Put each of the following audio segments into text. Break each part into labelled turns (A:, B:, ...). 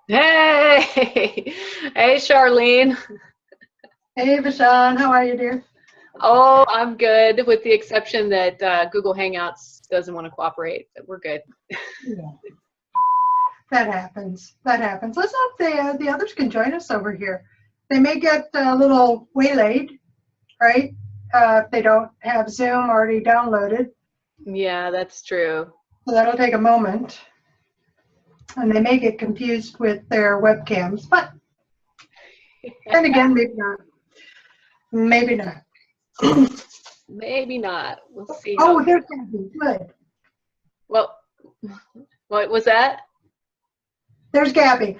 A: Hey, hey, Charlene.
B: Hey, Vashon, how are you, dear?
A: Oh, I'm good, with the exception that Google Hangouts doesn't want to cooperate, but we're good.
B: Yeah, that happens. That happens. Let's hope the others can join us over here. They may get a little waylaid, right? If they don't have Zoom already downloaded.
A: Yeah, that's true.
B: So that'll take a moment. And they may get confused with their webcams. But then again, maybe not. Maybe not.
A: Maybe not. We'll see how
B: Oh,
A: it goes.
B: there's Gabby. Good.
A: Well, what was that?
B: There's Gabby.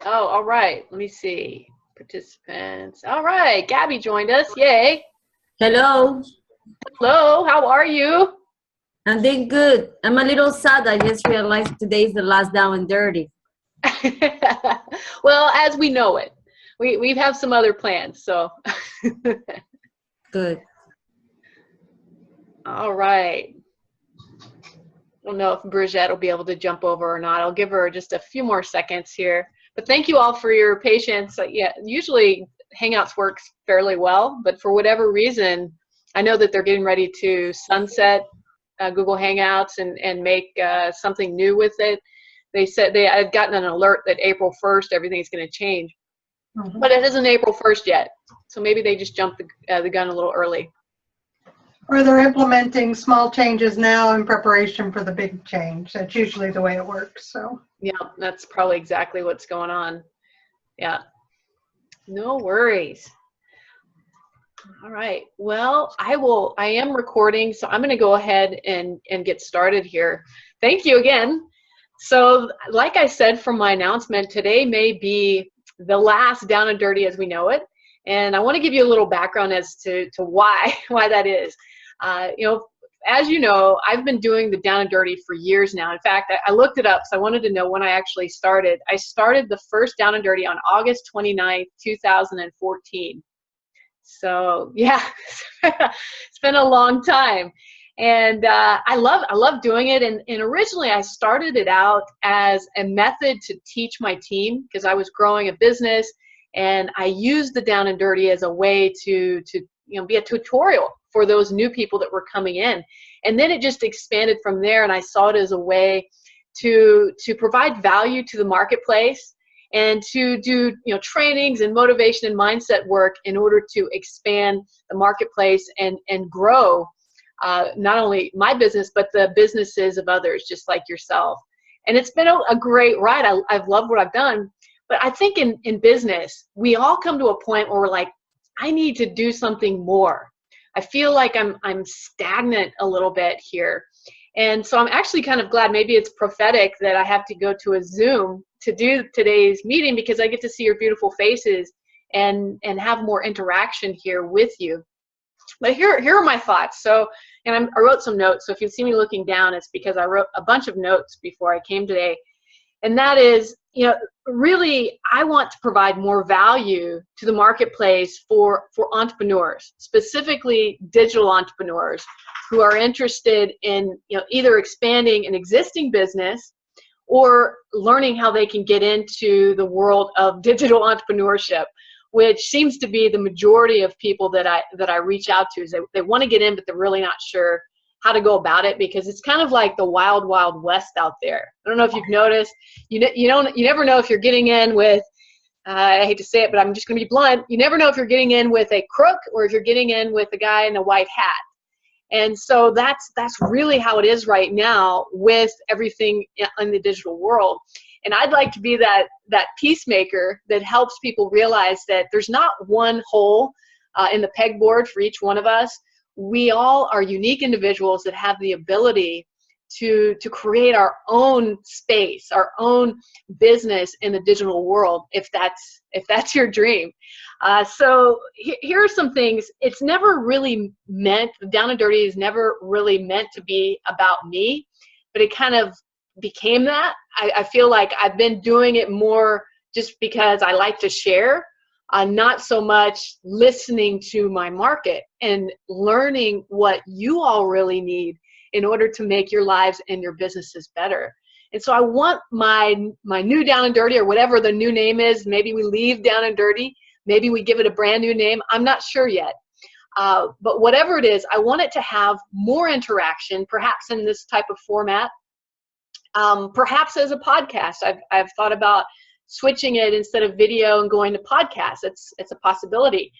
A: Oh, all right. Let me see. Participants. All right. Gabby joined us. Yay.
C: Hello,
A: Hello. How are you?
C: I'm doing good. I'm a little sad. I just realized today is the last Down and Dirty.
A: Well, as we know it, we have some other plans. So,
C: Good.
A: all right. I don't know if Bridget will be able to jump over or not. I'll give her just a few more seconds here. But thank you all for your patience. Yeah, usually Hangouts works fairly well, but for whatever reason, I know that they're getting ready to sunset Google Hangouts and make something new with it. They said they had gotten an alert that April 1st everything's going to change,
B: Mhm.
A: but it isn't April 1st yet. So maybe they just jumped the gun a little early.
B: Or they're implementing small changes now in preparation for the big change. That's usually the way it works. So.
A: Yeah, that's probably exactly what's going on. Yeah, no worries. All right. Well, I am recording, so I'm going to go ahead and get started here. Thank you again. So, like I said from my announcement, today may be the last Down and Dirty as we know it. And I want to give you a little background as to why that is. As you know, I've been doing the Down and Dirty for years now. In fact, I looked it up, so I wanted to know when I actually started. I started the first Down and Dirty on August 29th, 2014. So yeah, it's been a long time, and I love doing it. And originally, I started it out as a method to teach my team because I was growing a business, and I used the Down and Dirty as a way to be a tutorial for those new people that were coming in, and then it just expanded from there. And I saw it as a way to provide value to the marketplace and to do trainings and motivation and mindset work in order to expand the marketplace and grow not only my business but the businesses of others just like yourself. And it's been a great ride. I've loved what I've done, but I think in business we all come to a point where we're like, I need to do something more. I feel like I'm stagnant a little bit here. And so I'm actually kind of glad, maybe it's prophetic, that I have to go to a Zoom to do today's meeting because I get to see your beautiful faces and have more interaction here with you. But here are my thoughts. So, and I wrote some notes. So if you see me looking down, it's because I wrote a bunch of notes before I came today. And that is, really, I want to provide more value to the marketplace for entrepreneurs, specifically digital entrepreneurs who are interested in, either expanding an existing business or learning how they can get into the world of digital entrepreneurship, which seems to be the majority of people that I reach out to. Is they want to get in, but they're really not sure how to go about it because it's kind of like the wild, wild west out there. I don't know if you've noticed. You never know if you're getting in with. I hate to say it, but I'm just going to be blunt. You never know if you're getting in with a crook or if you're getting in with a guy in a white hat. And so that's really how it is right now with everything in the digital world. And I'd like to be that peacemaker that helps people realize that there's not one hole in the pegboard for each one of us. We all are unique individuals that have the ability to create our own space, our own business in the digital world, if that's your dream. So here are some things. It's never really meant, Down and Dirty is never really meant to be about me, but it kind of became that. I feel like I've been doing it more just because I like to share, not so much listening to my market and learning what you all really need in order to make your lives and your businesses better. And so I want my new Down and Dirty, or whatever the new name is. Maybe we leave Down and Dirty. Maybe we give it a brand new name. I'm not sure yet. But whatever it is, I want it to have more interaction, perhaps in this type of format. Perhaps as a podcast. I've thought about switching it instead of video and going to podcast. It's a possibility.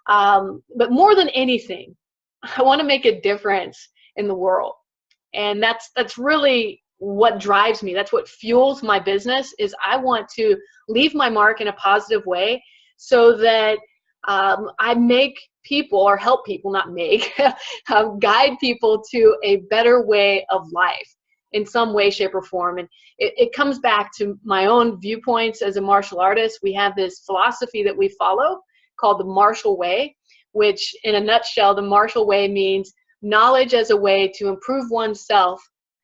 A: But more than anything, I want to make a difference in the world. And that's really what drives me. That's what fuels my business, is I want to leave my mark in a positive way, so that I make people, or help people, not make, guide people to a better way of life in some way, shape, or form. And it comes back to my own viewpoints as a martial artist. We have this philosophy that we follow called the Martial Way, which in a nutshell, the Martial Way means knowledge as a way to improve oneself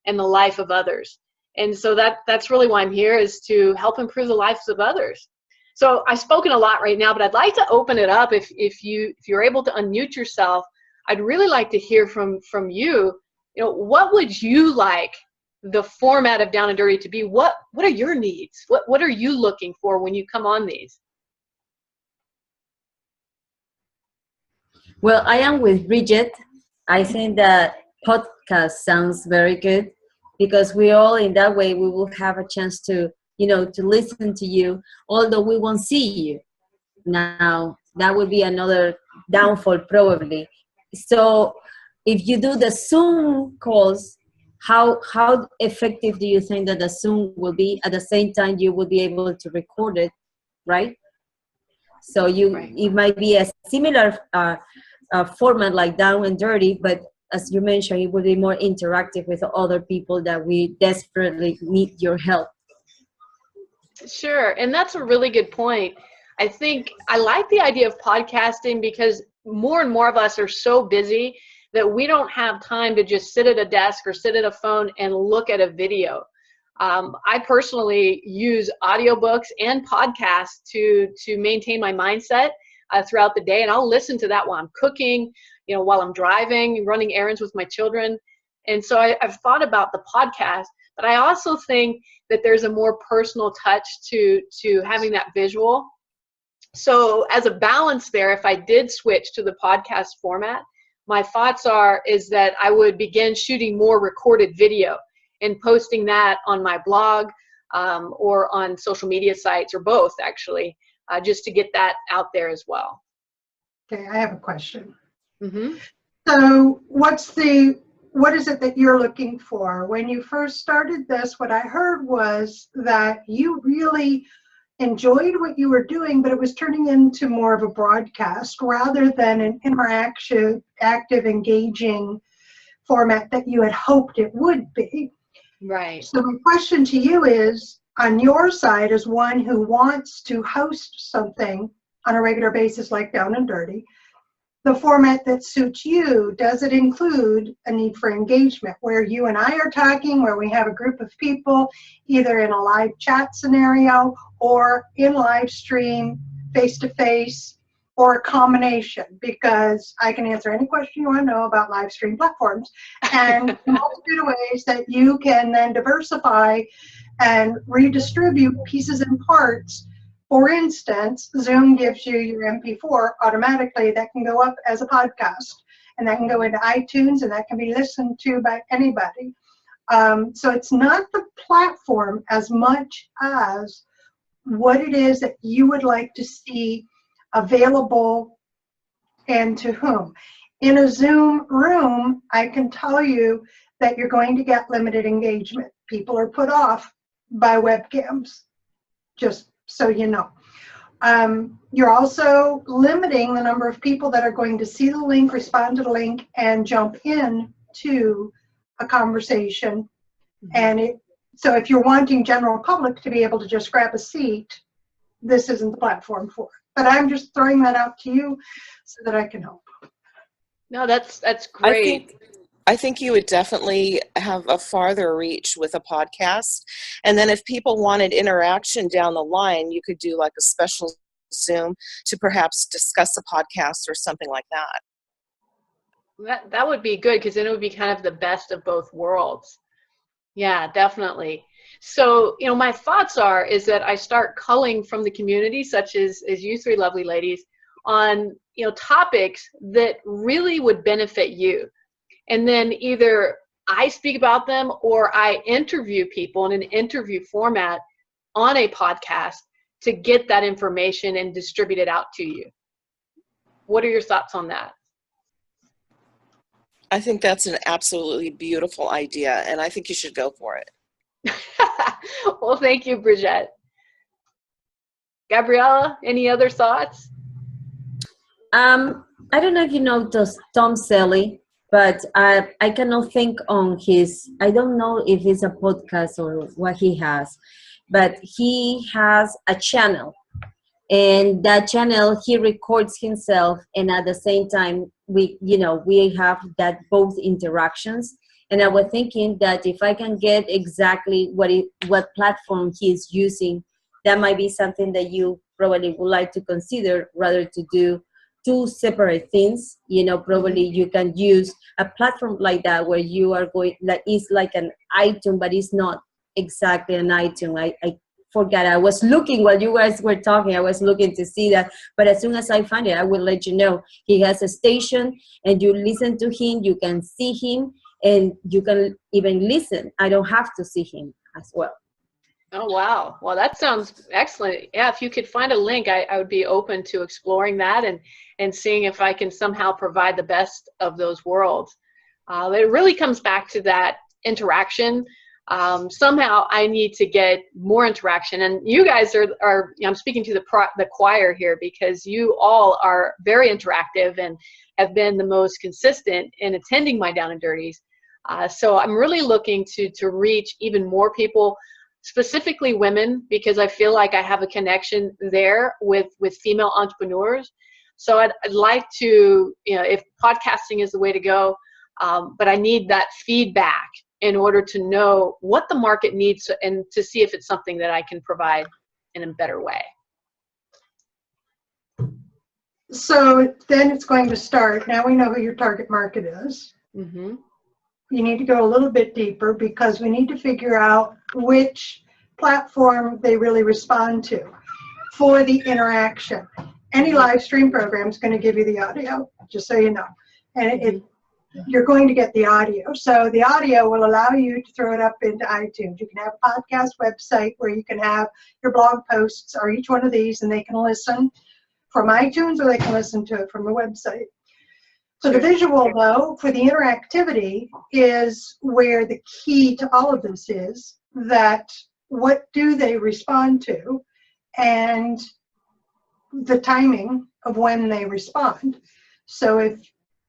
A: and the life of others. And so that's really why I'm here, is to help improve the lives of others. So I've spoken a lot right now, but I'd like to open it up. If you're able to unmute yourself, I'd really like to hear from you. You know, what would you like the format of Down and Dirty to be? What are your needs? What are you looking for when you come on these?
C: Well, I am with Bridget. I think that podcast sounds very good, because we all, in that way, we will have a chance to, to listen to you, although we won't see you. Now, that would be another downfall probably. So if you do the Zoom calls, how effective do you think that the Zoom will be? At the same time, you will be able to record it, right? So it might be a similar format like Down and Dirty, but as you mentioned, it will be more interactive with other people that we desperately need your help.
A: Sure, and that's a really good point. I think I like the idea of podcasting, because more and more of us are so busy that we don't have time to just sit at a desk or sit at a phone and look at a video. I personally use audiobooks and podcasts to maintain my mindset throughout the day, and I'll listen to that while I'm cooking, while I'm driving, running errands with my children. And so I've thought about the podcast, but I also think that there's a more personal touch to having that visual. So as a balance there, if I did switch to the podcast format, my thoughts is that I would begin shooting more recorded video and posting that on my blog or on social media sites, or both actually, just to get that out there as well.
B: Okay, I have a question.
A: Mm-hmm.
B: So what is it that you're looking for? When you first started this, what I heard was that you really enjoyed what you were doing, but it was turning into more of a broadcast rather than an interactive, active, engaging format that you had hoped it would be.
A: Right.
B: So my question to you is, on your side, as one who wants to host something on a regular basis like Down and Dirty, the format that suits you, does it include a need for engagement where you and I are talking, where we have a group of people either in a live chat scenario or in live stream, face-to-face, or a combination? Because I can answer any question you want to know about live stream platforms, and a multitude of ways that you can then diversify and redistribute pieces and parts. For instance, Zoom gives you your MP4 automatically that can go up as a podcast, and that can go into iTunes, and that can be listened to by anybody. So it's not the platform as much as what it is that you would like to see available and to whom. In a Zoom room, I can tell you that you're going to get limited engagement. People are put off by webcams, just so you know. You're also limiting the number of people that are going to see the link, respond to the link, and jump in to a conversation. And so if you're wanting general public to be able to just grab a seat, this isn't the platform for it. But I'm just throwing that out to you so that I can help.
A: No, that's great.
D: I think you would definitely have a farther reach with a podcast. And then if people wanted interaction down the line, you could do like a special Zoom to perhaps discuss a podcast or something like that.
A: That would be good, because then it would be kind of the best of both worlds. Yeah, definitely. So, my thoughts is that I start culling from the community, such as you three lovely ladies, on, topics that really would benefit you. And then either I speak about them or I interview people in an interview format on a podcast to get that information and distribute it out to you. What are your thoughts on that?
D: I think that's an absolutely beautiful idea, and I think you should go for it.
A: Well, thank you, Bridget. Gabriella, any other thoughts?
C: I don't know if you know Tom Selleck, but I cannot think on his, I don't know if it's a podcast or what he has, but he has a channel. And that channel, he records himself, and at the same time, we have that both interactions. And I was thinking that if I can get exactly what platform he is using, that might be something that you probably would like to consider, rather to do two separate things. Probably you can use a platform like that where you are going, that is like an iTunes, but it's not exactly an iTunes. I forgot. I was looking while you guys were talking. I was looking to see that, but as soon as I find it, I will let you know. He has a station, and you listen to him. You can see him, and you can even listen. I don't have to see him as well.
A: Oh, wow. Well, that sounds excellent. Yeah, if you could find a link, I would be open to exploring that and seeing if I can somehow provide the best of those worlds. It really comes back to that interaction. Somehow I need to get more interaction, and you guys are I'm speaking to the choir here, because you all are very interactive and have been the most consistent in attending my Down and Dirties. So I'm really looking to reach even more people, specifically women, because I feel like I have a connection there with female entrepreneurs. So I'd like to, if podcasting is the way to go, but I need that feedback in order to know what the market needs and to see if it's something that I can provide in a better way.
B: So then it's going to start. Now we know who your target market is.
A: Mm-hmm.
B: You need to go a little bit deeper, because we need to figure out which platform they really respond to for the interaction. Any live stream program is going to give you the audio, just so you know. And you're going to get the audio. So the audio will allow you to throw it up into iTunes. You can have a podcast website where you can have your blog posts or each one of these, and they can listen from iTunes or they can listen to it from the website. So the visual, though, for the interactivity is where the key to all of this is, that what do they respond to and the timing of when they respond. So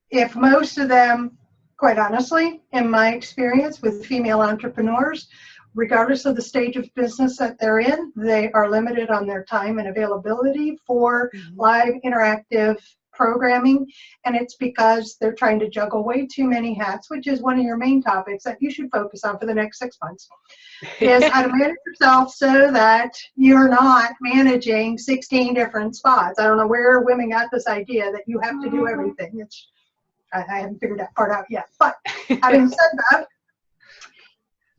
B: if most of them, quite honestly, in my experience with female entrepreneurs, regardless of the stage of business that they're in, they are limited on their time and availability for live interactive programming, and it's because they're trying to juggle way too many hats, which is one of your main topics that you should focus on for the next 6 months, is how to manage yourself so that you're not managing 16 different spots. I don't know where women got this idea that you have to do everything. I haven't figured that part out yet, but having said that,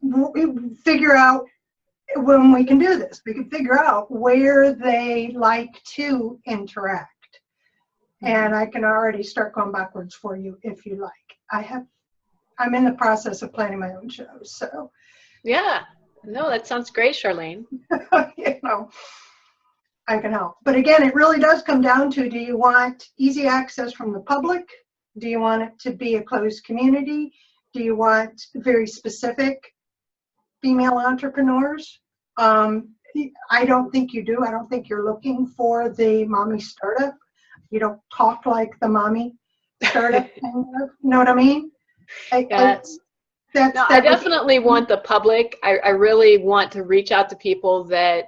B: we figure out when we can do this. We can figure out where they like to interact. And I can already start going backwards for you if you like. I'm in the process of planning my own shows, so.
A: Yeah, no, that sounds great, Charlene.
B: I can help. But again, it really does come down to, do you want easy access from the public? Do you want it to be a closed community? Do you want very specific female entrepreneurs? I don't think you do. I don't think you're looking for the mommy startup. You don't talk like the mommy startup. You know what I mean?
A: Yes. I definitely want the public. I really want to reach out to people that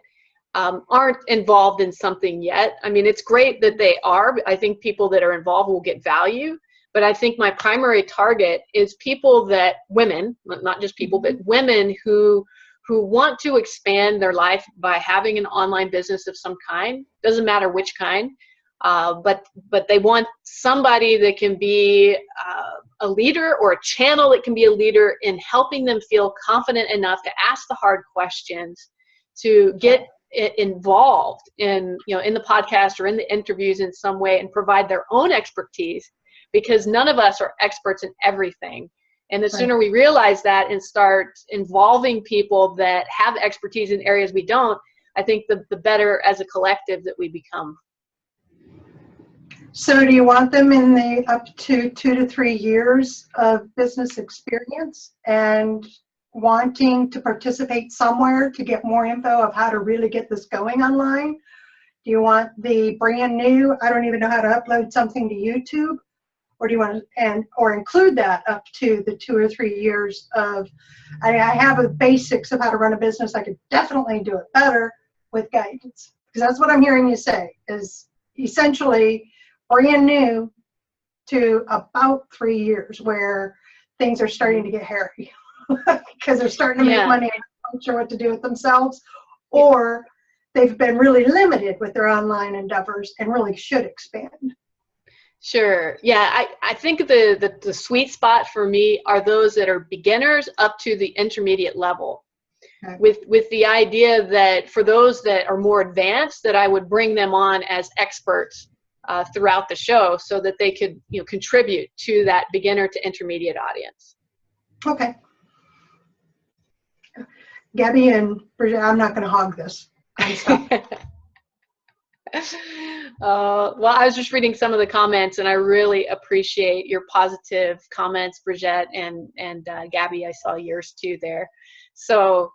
A: aren't involved in something yet. I mean, it's great that they are. I think people that are involved will get value. But I think my primary target is people women, not just people, but women who want to expand their life by having an online business of some kind. Doesn't matter which kind. But they want somebody that can be a leader or a channel that can be a leader in helping them feel confident enough to ask the hard questions, to get involved in, in the podcast or in the interviews in some way and provide their own expertise, because none of us are experts in everything. And the sooner we realize that and start involving people that have expertise in areas we don't, I think the better as a collective that we become.
B: So do you want them in the up to 2 to 3 years of business experience and wanting to participate somewhere to get more info of how to really get this going online? Do you want the brand new, I don't even know how to upload something to YouTube? Or do you want to, or include that up to the 2 or 3 years of, I have the basics of how to run a business. I could definitely do it better with guidance. Because that's what I'm hearing you say, is essentially brand new to about 3 years where things are starting to get hairy because they're starting to make money and not sure what to do with themselves, or they've been really limited with their online endeavors and really should expand.
A: Sure. Yeah, I think the sweet spot for me are those that are beginners up to the intermediate level. Okay. With the idea that for those that are more advanced, that I would bring them on as experts throughout the show so that they could contribute to that beginner to intermediate audience.
B: Okay. Gabby and Bridget, I'm not going to hog this.
A: Well, I was just reading some of the comments, and I really appreciate your positive comments, Bridget, and Gabby. I saw yours too there. So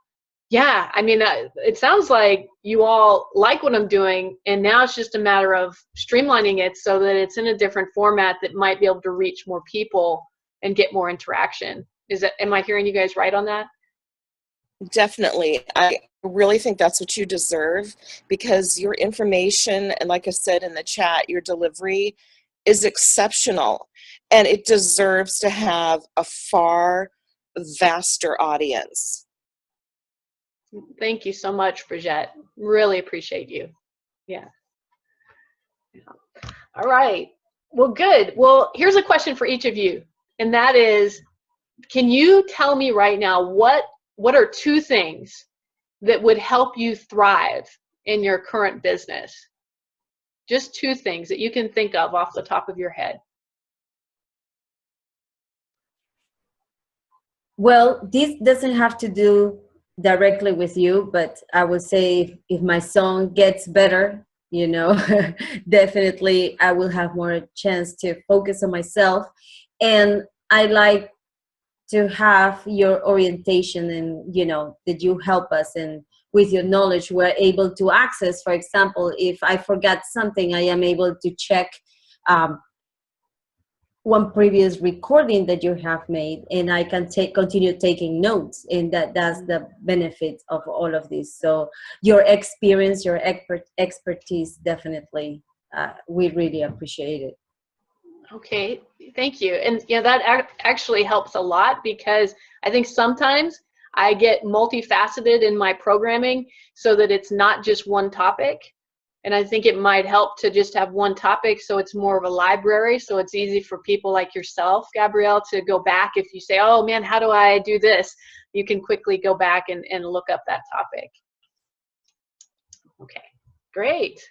A: yeah, I mean, it sounds like you all like what I'm doing, and now it's just a matter of streamlining it so that it's in a different format that might be able to reach more people and get more interaction. Am I hearing you guys right on that?
D: Definitely. I really think that's what you deserve, because your information, and like I said in the chat, your delivery is exceptional, and it deserves to have a far vaster audience.
A: Thank you so much, Bridget. Really appreciate you. Yeah. All right. Well, good. Well, here's a question for each of you, and that is, can you tell me right now what are 2 things that would help you thrive in your current business? Just 2 things that you can think of off the top of your head.
C: Well, this doesn't have to do directly with you, but I would say if my song gets better, definitely I will have more chance to focus on myself. And I like to have your orientation, and that you help us, and with your knowledge we're able to access. For example, if I forgot something, I am able to check one previous recording that you have made, and I can continue taking notes, and that's the benefit of all of this. So your experience, your expertise, definitely we really appreciate it.
A: Okay, thank you. And that actually helps a lot, because I think sometimes I get multifaceted in my programming so that it's not just one topic. And I think it might help to just have one topic, so it's more of a library, so it's easy for people like yourself, Gabrielle, to go back. If you say, oh man, how do I do this? You can quickly go back and look up that topic. Okay, great.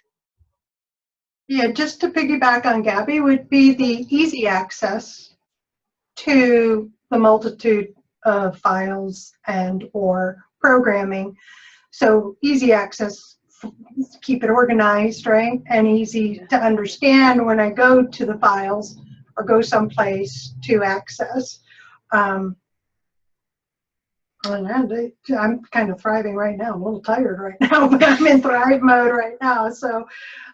B: Yeah, just to piggyback on Gabby would be the easy access to the multitude of files and or programming. So easy access, keep it organized, right? And easy to understand when I go to the files or go someplace to access. I'm kind of thriving right now. I'm a little tired right now, but I'm in thrive mode right now. So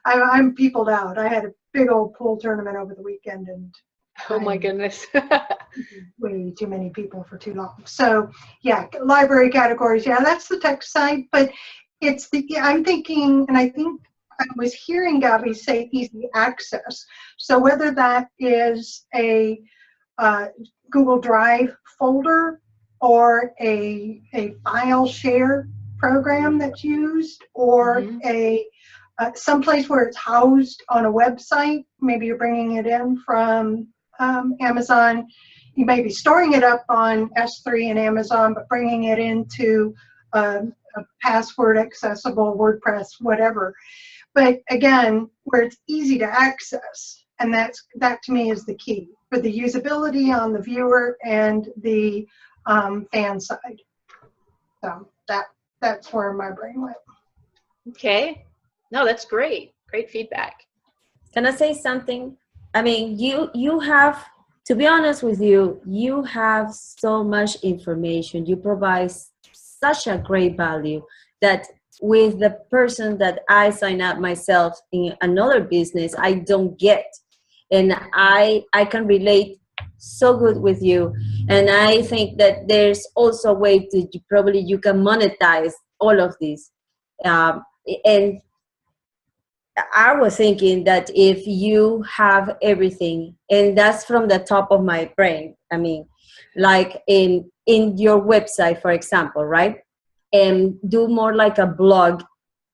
B: I'm peopled out. I had a big old pool tournament over the weekend, and
A: oh my goodness.
B: way too many people for too long. So yeah, library categories. Yeah, that's the tech side, but it's I'm thinking, and I think I was hearing Gabby say easy access. So whether that is a Google Drive folder or a file share program that's used, or a someplace where it's housed on a website. Maybe you're bringing it in from Amazon. You may be storing it up on S3 and Amazon, but bringing it into a password accessible WordPress, whatever. But again, where it's easy to access, and that to me is the key for the usability on the viewer and the fan side. So that's where my brain went.
A: Okay. No, that's great. Great feedback.
C: Can I say something? I mean, you have, to be honest with you, you have so much information. You provide such a great value that with the person that I sign up myself in another business, I don't get. And I can relate so good with you. And I think that there's also a way to probably you can monetize all of this. And I was thinking that if you have everything, and that's from the top of my brain, I mean, like in your website, for example, right? And do more like a blog,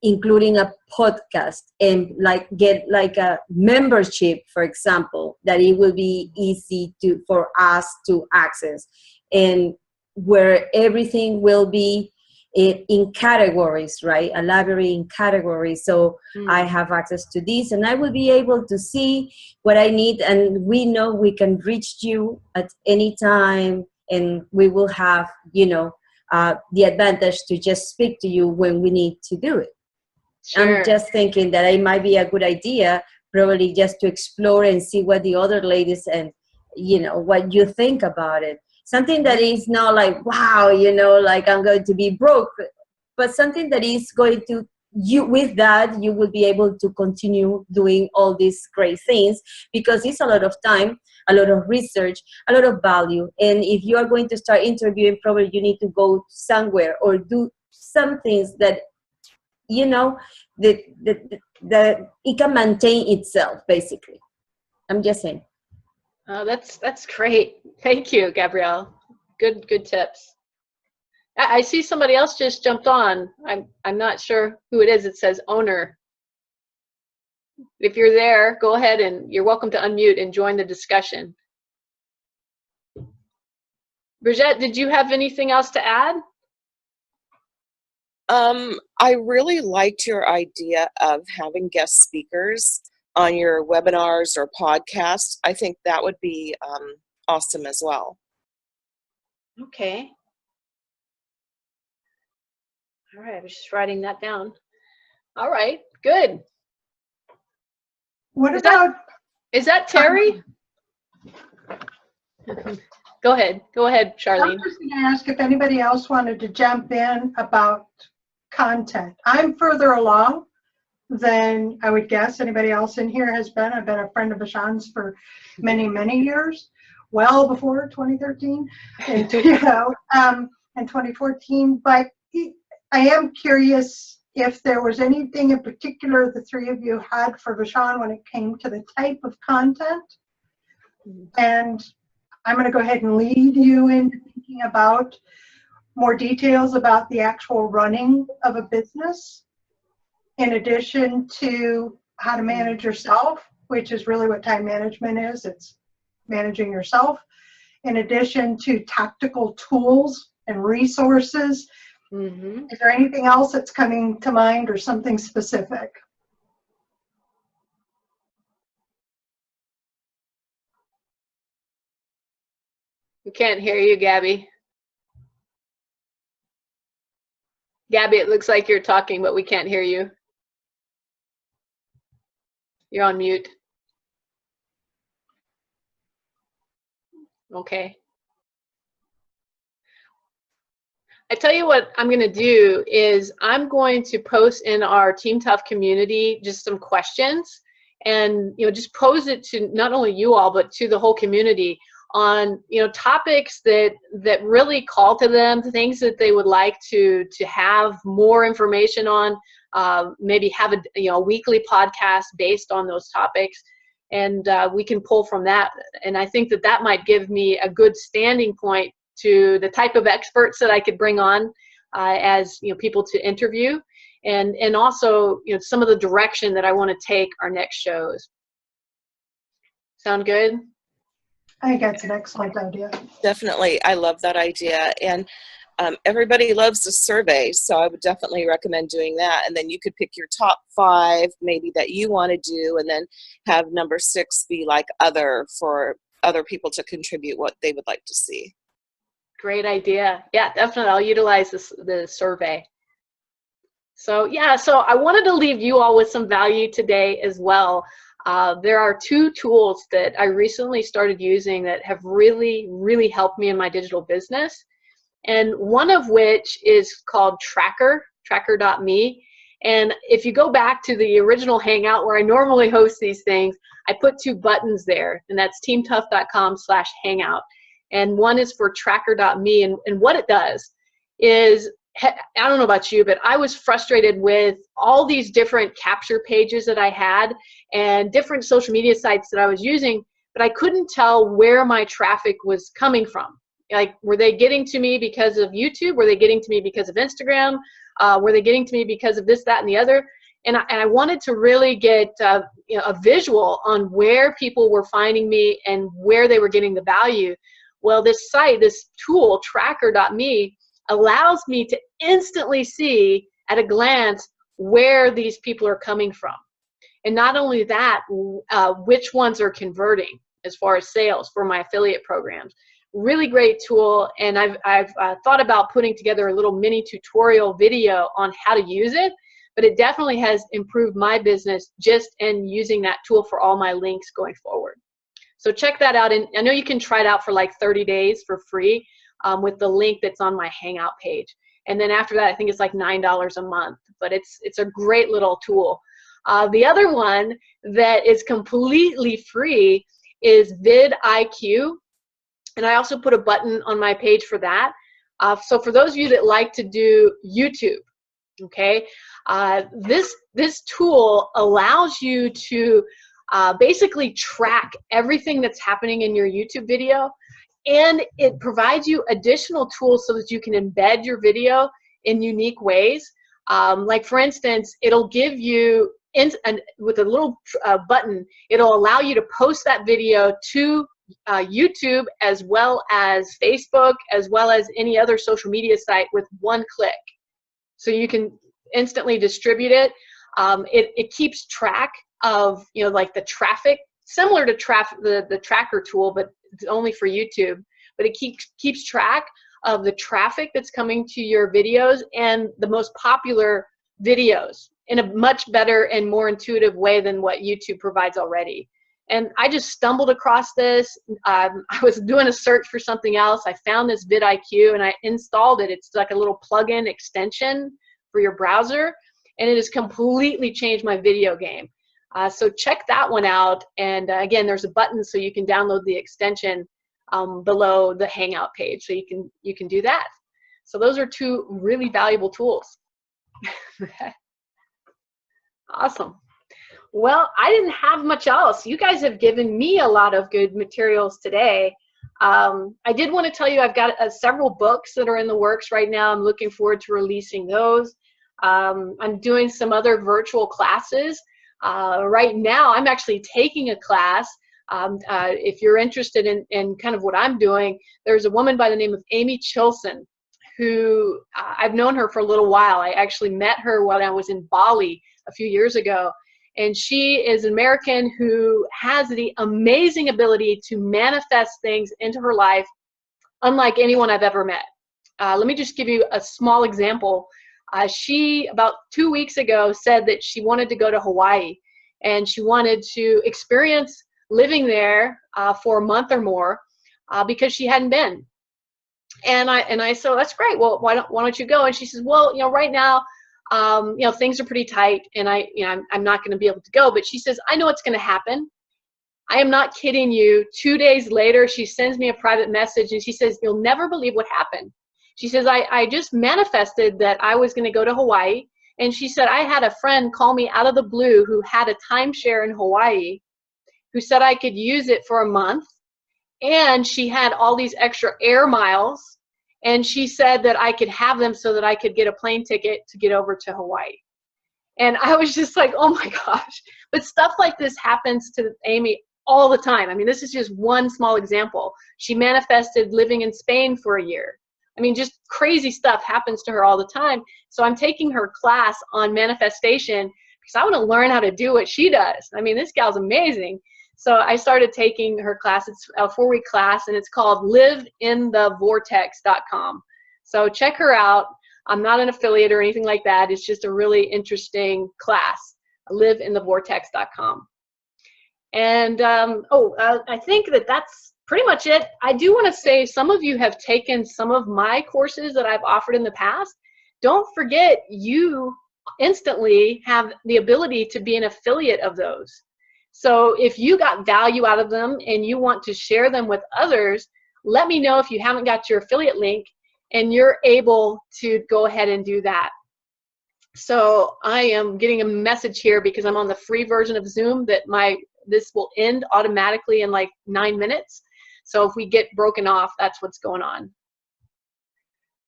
C: including a podcast, and like get like a membership, for example, that it will be easy for us to access, and where everything will be in categories, right? A library in categories. So I have access to this, and I will be able to see what I need. And we know we can reach you at any time, and we will have, the advantage to just speak to you when we need to do it.
A: Sure.
C: I'm just thinking that it might be a good idea, probably just to explore and see what the other ladies and, what you think about it. Something that is not like, wow, like I'm going to be broke, but something that is going to, with that, you will be able to continue doing all these great things, because it's a lot of time, a lot of research, a lot of value. And if you are going to start interviewing, probably you need to go somewhere or do some things that, that it can maintain itself, basically. I'm just saying.
A: Oh, that's great. Thank you, Gabrielle. Good tips. I see somebody else just jumped on. I'm not sure who it is. It says owner. If you're there, go ahead and you're welcome to unmute and join the discussion. Brigitte, did you have anything else to add?
D: I really liked your idea of having guest speakers on your webinars or podcasts. I think that would be awesome as well.
A: Okay. All right, I was just writing that down. All right, good.
B: What about?
A: Is that Terry? Go ahead, Charlene.
B: I'm just going to ask if anybody else wanted to jump in about content. I'm further along than I would guess anybody else in here has been. I've been a friend of Bashan's for many, many years, well before 2013 and 2014. But I am curious if there was anything in particular the three of you had for Bashan when it came to the type of content. And I'm going to go ahead and lead you into thinking about more details about the actual running of a business, in addition to how to manage yourself, which is really what time management is. It's managing yourself, in addition to tactical tools and resources.
A: Mm-hmm.
B: Is there anything else that's coming to mind or something specific?
A: We can't hear you, Gabby. Gabby, it looks like you're talking, but we can't hear you. You're on mute. Okay. I tell you what I'm going to do is I'm going to post in our Team Tough community just some questions, and just pose it to not only you all but to the whole community on topics that really call to them, things that they would like to have more information on, maybe have a weekly podcast based on those topics, and we can pull from that. And I think that might give me a good standing point to the type of experts that I could bring on as people to interview, and also some of the direction that I want to take our next shows. Sound good?
B: I think that's an excellent idea.
D: Definitely. I love that idea. And everybody loves a survey, so I would definitely recommend doing that. And then you could pick your top 5 maybe that you want to do, and then have number 6 be like other, for other people to contribute what they would like to see.
A: Great idea. Yeah, definitely. I'll utilize the survey. So yeah, so I wanted to leave you all with some value today as well. There are 2 tools that I recently started using that have really, really helped me in my digital business. And one of which is called Tracker.me. And if you go back to the original Hangout where I normally host these things, I put 2 buttons there, and that's teamtough.com/hangout. And one is for Tracker.me. And what it does is, I don't know about you, but I was frustrated with all these different capture pages that I had and different social media sites that I was using, but I couldn't tell where my traffic was coming from. Like, were they getting to me because of YouTube? Were they getting to me because of Instagram? Were they getting to me because of this, that, and the other? And I wanted to really get a visual on where people were finding me and where they were getting the value. Well, this site, this tool, Tracker.me, allows me to instantly see at a glance where these people are coming from. And not only that, which ones are converting as far as sales for my affiliate programs. Really great tool, and I've thought about putting together a little mini tutorial video on how to use it, but it definitely has improved my business just in using that tool for all my links going forward. So check that out, and I know you can try it out for like 30 days for free with the link that's on my Hangout page. And then after that, I think it's like $9 a month, but it's a great little tool. The other one that is completely free is vidIQ. And I also put a button on my page for that. So for those of you that like to do YouTube, okay, this tool allows you to basically track everything that's happening in your YouTube video, and it provides you additional tools so that you can embed your video in unique ways. Like for instance, it'll give you, with a little button, it'll allow you to post that video to YouTube as well as Facebook, as well as any other social media site with one click. So you can instantly distribute it. It keeps track of, like the traffic, similar to the tracker tool, but it's only for YouTube. But it keeps track of the traffic that's coming to your videos and the most popular videos in a much better and more intuitive way than what YouTube provides already. And I just stumbled across this. I was doing a search for something else. I found this vidIQ and I installed it. It's like a little plug-in extension for your browser, and it has completely changed my video game. So check that one out. And again, there's a button so you can download the extension below the Hangout page, so you can do that. So those are 2 really valuable tools. Awesome. Well, I didn't have much else. You guys have given me a lot of good materials today. I did want to tell you I've got several books that are in the works right now. I'm looking forward to releasing those. I'm doing some other virtual classes. Right now, I'm actually taking a class. If you're interested in kind of what I'm doing, there's a woman by the name of Amy Chilson, who I've known her for a little while. I actually met her when I was in Bali a few years ago. And she is an American who has the amazing ability to manifest things into her life unlike anyone I've ever met. Let me just give you a small example. She, about 2 weeks ago, said that she wanted to go to Hawaii, and she wanted to experience living there for a month or more because she hadn't been. And I said, that's great. Well, why don't you go? And she says, well, right now, things are pretty tight, and I'm not going to be able to go. But she says, I know what's going to happen. I am not kidding you. 2 days later, she sends me a private message, and she says, you'll never believe what happened. She says, I just manifested that I was going to go to Hawaii. And she said, I had a friend call me out of the blue who had a timeshare in Hawaii, who said I could use it for a month. And she had all these extra air miles. And she said that I could have them so that I could get a plane ticket to get over to Hawaii. And I was just like, oh my gosh. But stuff like this happens to Amy all the time. I mean, this is just one small example. She manifested living in Spain for a year. I mean, just crazy stuff happens to her all the time. So I'm taking her class on manifestation because I want to learn how to do what she does. I mean, this gal's amazing. So I started taking her class. It's a 4-week class, and it's called liveinthevortex.com. So check her out. I'm not an affiliate or anything like that. It's just a really interesting class, liveinthevortex.com. And I think that's pretty much it. I do want to say some of you have taken some of my courses that I've offered in the past. Don't forget, you instantly have the ability to be an affiliate of those. So if you got value out of them and you want to share them with others, let me know if you haven't got your affiliate link and you're able to go ahead and do that. So I am getting a message here because I'm on the free version of Zoom that this will end automatically in like 9 minutes. So if we get broken off, that's what's going on.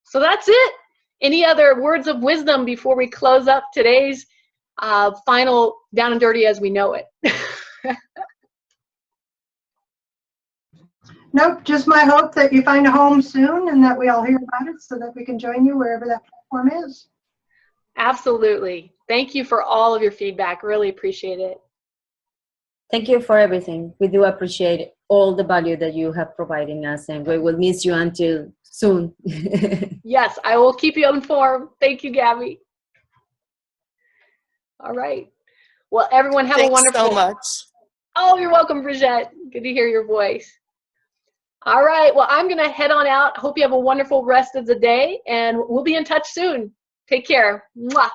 A: So that's it. Any other words of wisdom before we close up today's final Down and Dirty as we know it?
B: Nope, just my hope that you find a home soon and that we all hear about it so that we can join you wherever that platform is.
A: Absolutely. Thank you for all of your feedback. Really appreciate it.
C: Thank you for everything. We do appreciate all the value that you have providing us, and we will miss you until soon.
A: Yes, I will keep you informed. Thank you, Gabby. All right. Well, everyone have a wonderful.
D: Thanks so much.
A: Oh, you're welcome, Brigitte. Good to hear your voice. All right. Well, I'm going to head on out. Hope you have a wonderful rest of the day, and we'll be in touch soon. Take care. Mwah.